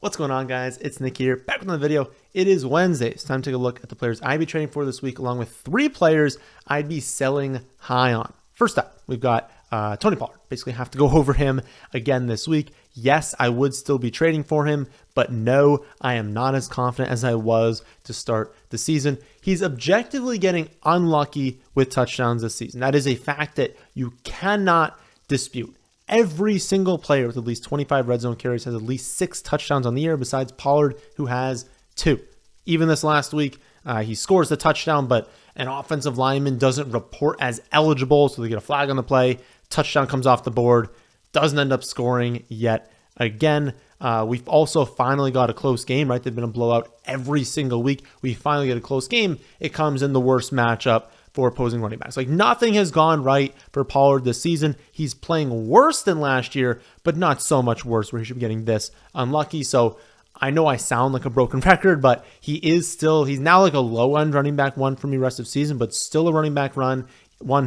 What's going on, guys? It's Nick here, back with another video. It is Wednesday. It's time to take a look at the players I'd be trading for this week, along with 3 players I'd be selling high on. First up, we've got Tony Pollard. Basically have to go over him again this week. Yes, I would still be trading for him, but no, I am not as confident as I was to start the season. He's objectively getting unlucky with touchdowns this season. That is a fact that you cannot dispute. Every single player with at least 25 red zone carries has at least 6 touchdowns on the year, besides Pollard, who has 2. Even this last week, he scores the touchdown, but an offensive lineman doesn't report as eligible, so they get a flag on the play. Touchdown comes off the board, doesn't end up scoring yet again. We've also finally got a close game, right? They've been a blowout every single week. We finally get a close game. It comes in the worst matchup for opposing running backs. Like, nothing has gone right for Pollard this season. He's playing worse than last year, but not so much worse where he should be getting this unlucky. So I know I sound like a broken record, but he's now like a low-end running back 1 for me rest of season, but still a running back 1.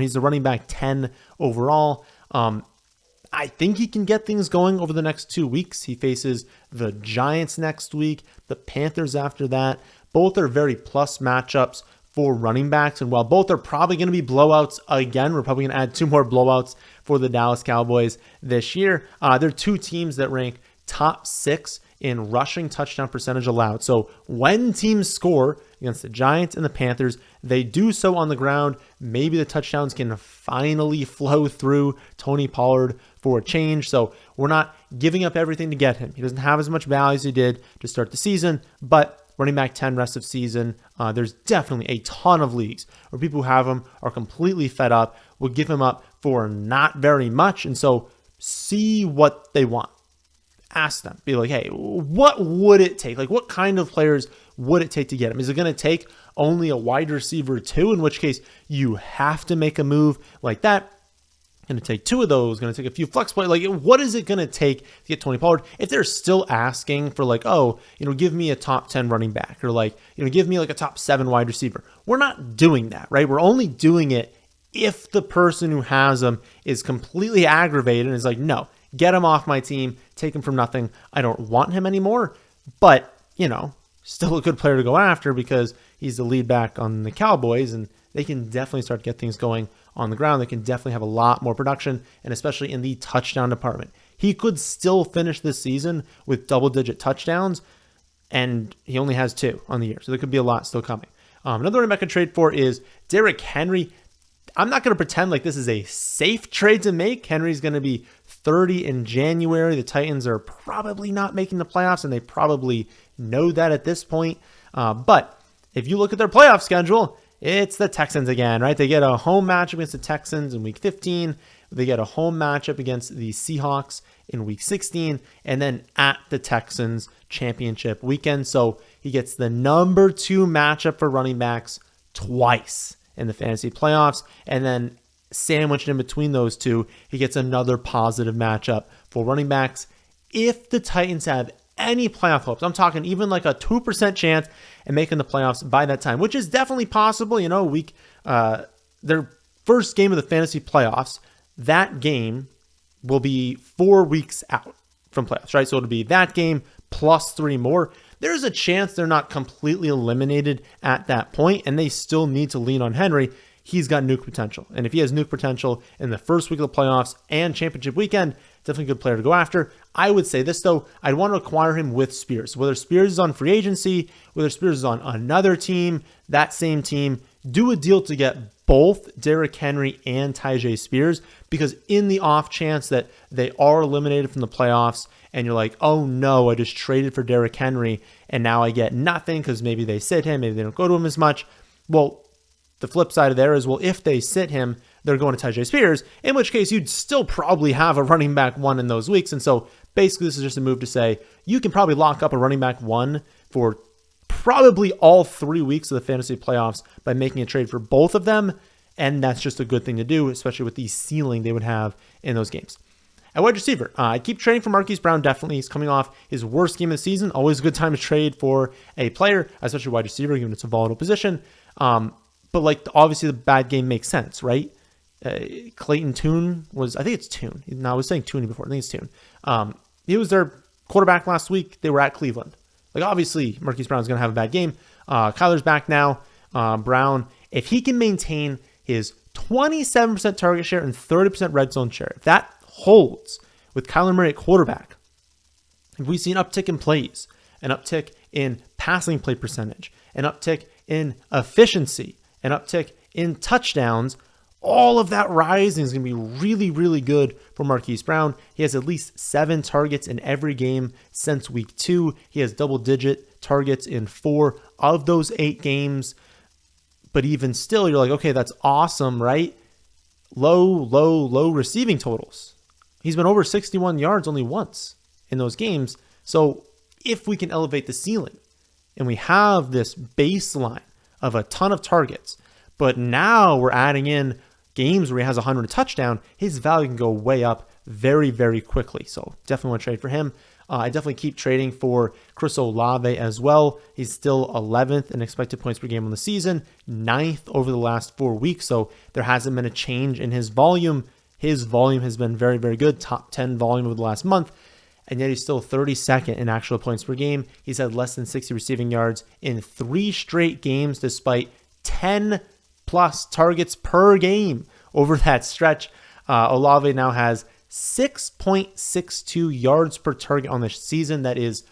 He's a running back 10 overall. I think he can get things going over the next 2 weeks. He faces the Giants next week, the Panthers after that. Both are very plus matchups for running backs. And while both are probably going to be blowouts again, we're probably going to add 2 more blowouts for the Dallas Cowboys this year. They're 2 teams that rank top 6 in rushing touchdown percentage allowed. So when teams score against the Giants and the Panthers, they do so on the ground. Maybe the touchdowns can finally flow through Tony Pollard for a change. So we're not giving up everything to get him. He doesn't have as much value as he did to start the season, but running back 10 rest of season, there's definitely a ton of leagues where people who have him are completely fed up, will give him up for not very much. And so see what they want. Ask them. Be like, hey, what would it take? Like, what kind of players would it take to get him? Is it going to take only a wide receiver 2, in which case you have to make a move like that? Going to take 2 of those, going to take a few flex players. Like, what is it going to take to get Tony Pollard? If they're still asking for, like, oh, give me a top 10 running back, or like, give me like a top 7 wide receiver. We're not doing that, right? We're only doing it if the person who has them is completely aggravated and is like, no, get him off my team, take him from nothing. I don't want him anymore, but, still a good player to go after because he's the lead back on the Cowboys, and they can definitely start to get things going on the ground. They can definitely have a lot more production, and especially in the touchdown department. He could still finish this season with double-digit touchdowns, and he only has 2 on the year, so there could be a lot still coming. Another running back I could trade for is Derrick Henry. I'm not going to pretend like this is a safe trade to make. Henry's going to be 30 in January. The Titans are probably not making the playoffs, and they probably know that at this point. But if you look at their playoff schedule, it's the Texans again, right? They get a home matchup against the Texans in week 15. They get a home matchup against the Seahawks in week 16, and then at the Texans championship weekend. So he gets the number 2 matchup for running backs twice in the fantasy playoffs, and then sandwiched in between those 2, he gets another positive matchup for running backs. If the Titans have any playoff hopes, I'm talking even like a 2% chance at making the playoffs by that time, which is definitely possible. Their first game of the fantasy playoffs, that game will be 4 weeks out from playoffs, right? So it'll be that game plus 3 more. There's a chance they're not completely eliminated at that point, and they still need to lean on Henry. He's got nuke potential. And if he has nuke potential in the first week of the playoffs and championship weekend, definitely a good player to go after. I would say this, though, I'd want to acquire him with Spears. Whether Spears is on free agency, whether Spears is on another team, that same team, do a deal to get both Derrick Henry and Tyjae Spears, because in the off chance that they are eliminated from the playoffs and you're like, oh no, I just traded for Derrick Henry and now I get nothing because maybe they sit him, maybe they don't go to him as much. Well, the flip side of there is, well, if they sit him, they're going to Tyjae Spears, in which case you'd still probably have a running back 1 in those weeks. And so basically this is just a move to say you can probably lock up a running back 1 for probably all 3 weeks of the fantasy playoffs by making a trade for both of them. And that's just a good thing to do, especially with the ceiling they would have in those games. At wide receiver, I keep trading for Marquise Brown, definitely. He's coming off his worst game of the season. Always a good time to trade for a player, especially wide receiver, given it's a volatile position. But obviously the bad game makes sense, right? Clayton Tune was, I think it's Tune. No, I was saying Tooney before. I think it's Tune. He was their Quarterback last week, they were at Cleveland. Like, obviously, Marquise Brown is going to have a bad game. Kyler's back now. Brown, if he can maintain his 27% target share and 30% red zone share, if that holds with Kyler Murray at quarterback, if we see an uptick in plays, an uptick in passing play percentage, an uptick in efficiency, an uptick in touchdowns, all of that rising is going to be really, really good for Marquise Brown. He has at least 7 targets in every game since week 2. He has double-digit targets in 4 of those 8 games. But even still, you're like, okay, that's awesome, right? Low receiving totals. He's been over 61 yards only once in those games. So if we can elevate the ceiling and we have this baseline of a ton of targets, but now we're adding in games where he has 100 touchdown, his value can go way up very, very quickly. So definitely want to trade for him. I definitely keep trading for Chris Olave as well. He's still 11th in expected points per game on the season, 9th over the last 4 weeks. So there hasn't been a change in his volume. His volume has been very, very good. Top 10 volume over the last month. And yet he's still 32nd in actual points per game. He's had less than 60 receiving yards in 3 straight games, despite 10 plus targets per game over that stretch. Olave now has 6.62 yards per target on the season. That is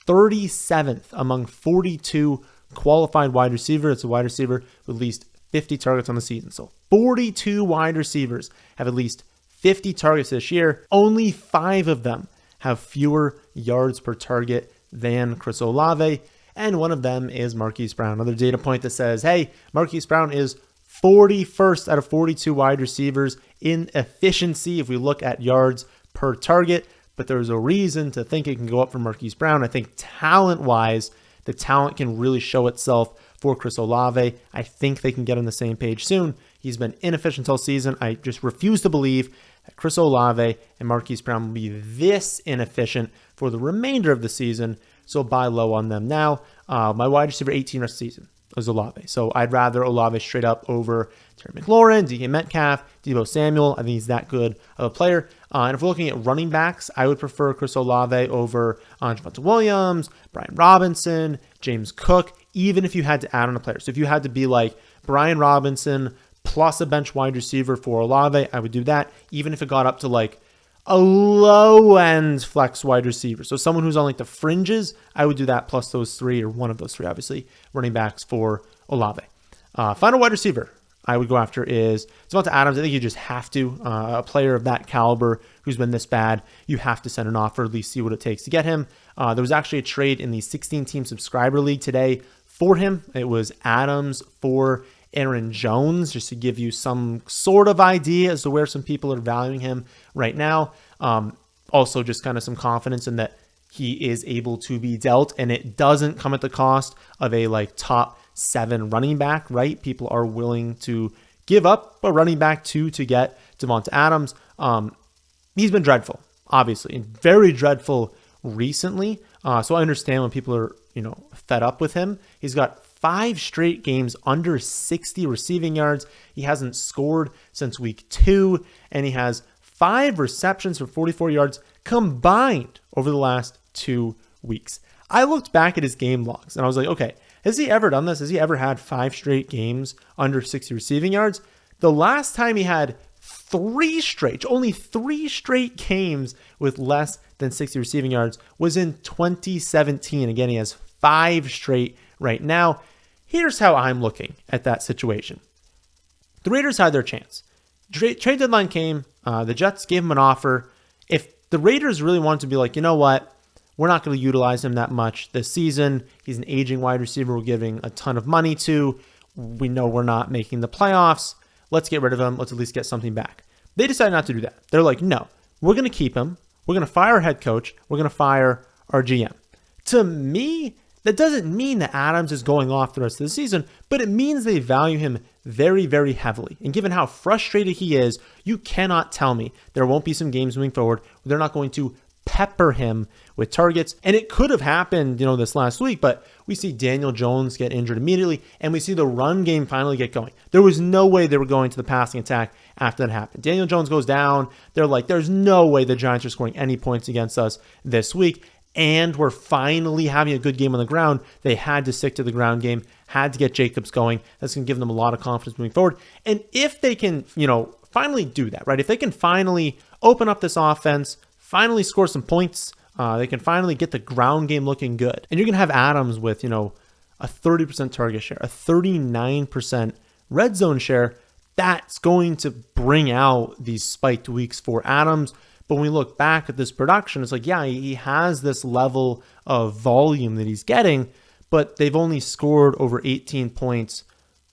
37th among 42 qualified wide receivers. It's a wide receiver with at least 50 targets on the season. So 42 wide receivers have at least 50 targets this year. Only 5 of them have fewer yards per target than Chris Olave. And one of them is Marquise Brown. Another data point that says, hey, Marquise Brown is 41st out of 42 wide receivers in efficiency if we look at yards per target. But there's a reason to think it can go up for Marquise Brown. I think talent-wise, the talent can really show itself for Chris Olave. I think they can get on the same page soon. He's been inefficient all season. I just refuse to believe that Chris Olave and Marquise Brown will be this inefficient for the remainder of the season. So buy low on them now. My wide receiver 18 rest of the season was Olave. So I'd rather Olave straight up over Terry McLaurin, DK Metcalf, Deebo Samuel. I think he's that good of a player. And if we're looking at running backs, I would prefer Chris Olave over Javonte Williams, Brian Robinson, James Cook, even if you had to add on a player. So if you had to be like Brian Robinson plus a bench wide receiver for Olave, I would do that. Even if it got up to like a low-end flex wide receiver. So someone who's on like the fringes, I would do that plus those 3, or one of those 3, obviously, running backs for Olave. Final wide receiver I would go after is Davante Adams. I think you just have to. A player of that caliber who's been this bad, you have to send an offer, at least see what it takes to get him. There was actually a trade in the 16-team subscriber league today for him. It was Adams for Aaron Jones, just to give you some sort of idea as to where some people are valuing him right now. Also, just kind of some confidence in that he is able to be dealt, and it doesn't come at the cost of a like top 7 running back, right? People are willing to give up a running back to get Davante Adams. He's been dreadful, obviously, and very dreadful recently. So I understand when people are, fed up with him. He's got 5 straight games under 60 receiving yards. He hasn't scored since week 2, and he has 5 receptions for 44 yards combined over the last 2 weeks. I looked back at his game logs, and I was like, okay, has he ever done this? Has he ever had 5 straight games under 60 receiving yards? The last time he had only 3 straight games with less than 60 receiving yards was in 2017. Again, he has 5 straight right now. Here's how I'm looking at that situation. The Raiders had their chance. Trade deadline came. The Jets gave him an offer. If the Raiders really wanted to be like, you know what, we're not going to utilize him that much this season. He's an aging wide receiver we're giving a ton of money to. We know we're not making the playoffs. Let's get rid of him. Let's at least get something back. They decided not to do that. They're like, no, we're going to keep him. We're going to fire our head coach. We're going to fire our GM. To me, that doesn't mean that Adams is going off the rest of the season, but it means they value him very, very heavily. And given how frustrated he is, you cannot tell me there won't be some games moving forward where they're not going to pepper him with targets. And it could have happened, this last week, but we see Daniel Jones get injured immediately, and we see the run game finally get going. There was no way they were going to the passing attack after that happened. Daniel Jones goes down. They're like, there's no way the Giants are scoring any points against us this week. and were finally having a good game on the ground, they had to stick to the ground game, had to get Jacobs going. That's going to give them a lot of confidence moving forward. And if they can, finally do that, right? If they can finally open up this offense, finally score some points, they can finally get the ground game looking good. And you're going to have Adams with, a 30% target share, a 39% red zone share. That's going to bring out these spiked weeks for Adams. But when we look back at this production, it's like, yeah, he has this level of volume that he's getting, but they've only scored over 18 points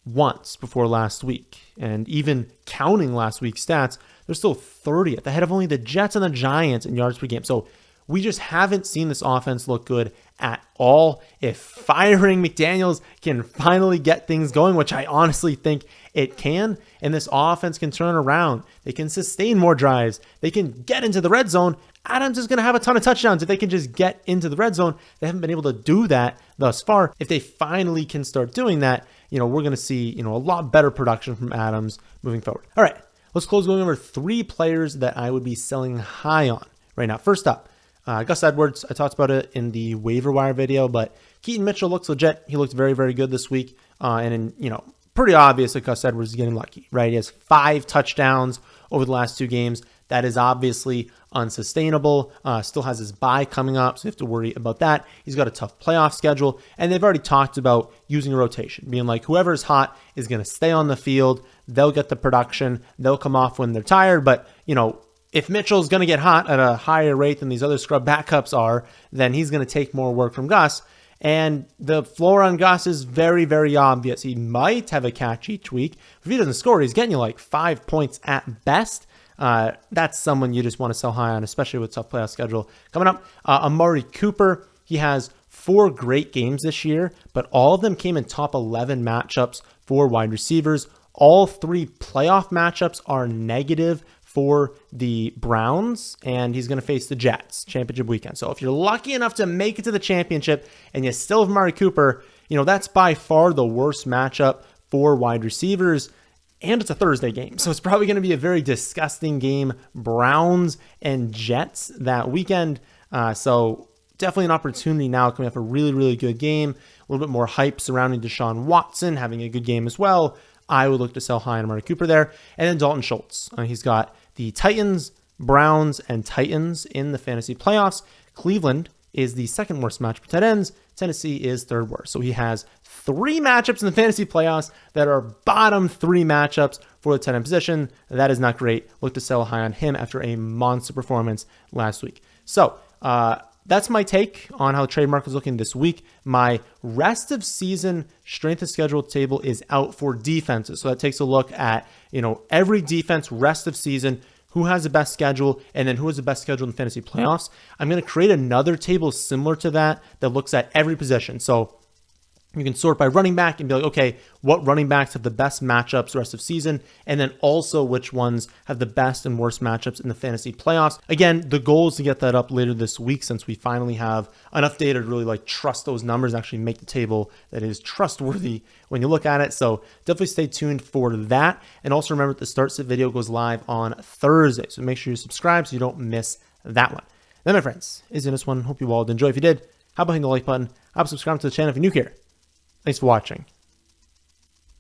once before last week. And even counting last week's stats, they're still 30th, ahead of only the Jets and the Giants in yards per game. So we just haven't seen this offense look good at all. If firing McDaniels can finally get things going, which I honestly think it can, and this offense can turn around, they can sustain more drives, they can get into the red zone, Adams is going to have a ton of touchdowns if they can just get into the red zone. They haven't been able to do that thus far. If they finally can start doing that, we're going to see, a lot better production from Adams moving forward. All right, let's close going over 3 players that I would be selling high on right now. First up, Gus Edwards. I talked about it in the waiver wire video, but Keaton Mitchell looks legit. He looked very, very good this week. Pretty obvious that Gus Edwards is getting lucky, right? He has 5 touchdowns over the last 2 games. That is obviously unsustainable. Still has his bye coming up, so you have to worry about that. He's got a tough playoff schedule, and they've already talked about using a rotation, being like whoever's hot is going to stay on the field. They'll get the production. They'll come off when they're tired, but, if Mitchell's going to get hot at a higher rate than these other scrub backups are, then he's going to take more work from Gus. And the floor on Gus is very, very obvious. He might have a catch each week. If he doesn't score, he's getting you like 5 points at best. That's someone you just want to sell high on, especially with tough playoff schedule coming up. Amari Cooper, he has 4 great games this year, but all of them came in top 11 matchups for wide receivers. All 3 playoff matchups are negative for the Browns, and he's going to face the Jets championship weekend. So if you're lucky enough to make it to the championship and you still have Amari Cooper, that's by far the worst matchup for wide receivers. And it's a Thursday game, so it's probably going to be a very disgusting game. Browns and Jets that weekend. So definitely an opportunity now coming up a really, really good game. A little bit more hype surrounding Deshaun Watson having a good game as well. I would look to sell high on Amari Cooper there. And then Dalton Schultz. He's got the Titans, Browns, and Titans in the fantasy playoffs. Cleveland is the second worst match for tight ends. Tennessee is third worst. So he has 3 matchups in the fantasy playoffs that are bottom 3 matchups for the tight end position. That is not great. Look to sell high on him after a monster performance last week. So that's my take on how the trade market is looking this week. My rest of season strength of schedule table is out for defenses. So that takes a look at, every defense rest of season, who has the best schedule, and then who has the best schedule in the fantasy playoffs. I'm going to create another table similar to that looks at every position. So you can sort by running back and be like, okay, what running backs have the best matchups the rest of season? And then also which ones have the best and worst matchups in the fantasy playoffs. Again, the goal is to get that up later this week since we finally have enough data to really trust those numbers, actually make the table that is trustworthy when you look at it. So definitely stay tuned for that. And also remember that the Start Sit video goes live on Thursday. So make sure you subscribe so you don't miss that one. Then, my friends, is in this one. Hope you all did enjoy. If you did, how about hitting the like button? How about subscribing to the channel if you're new here? Thanks for watching.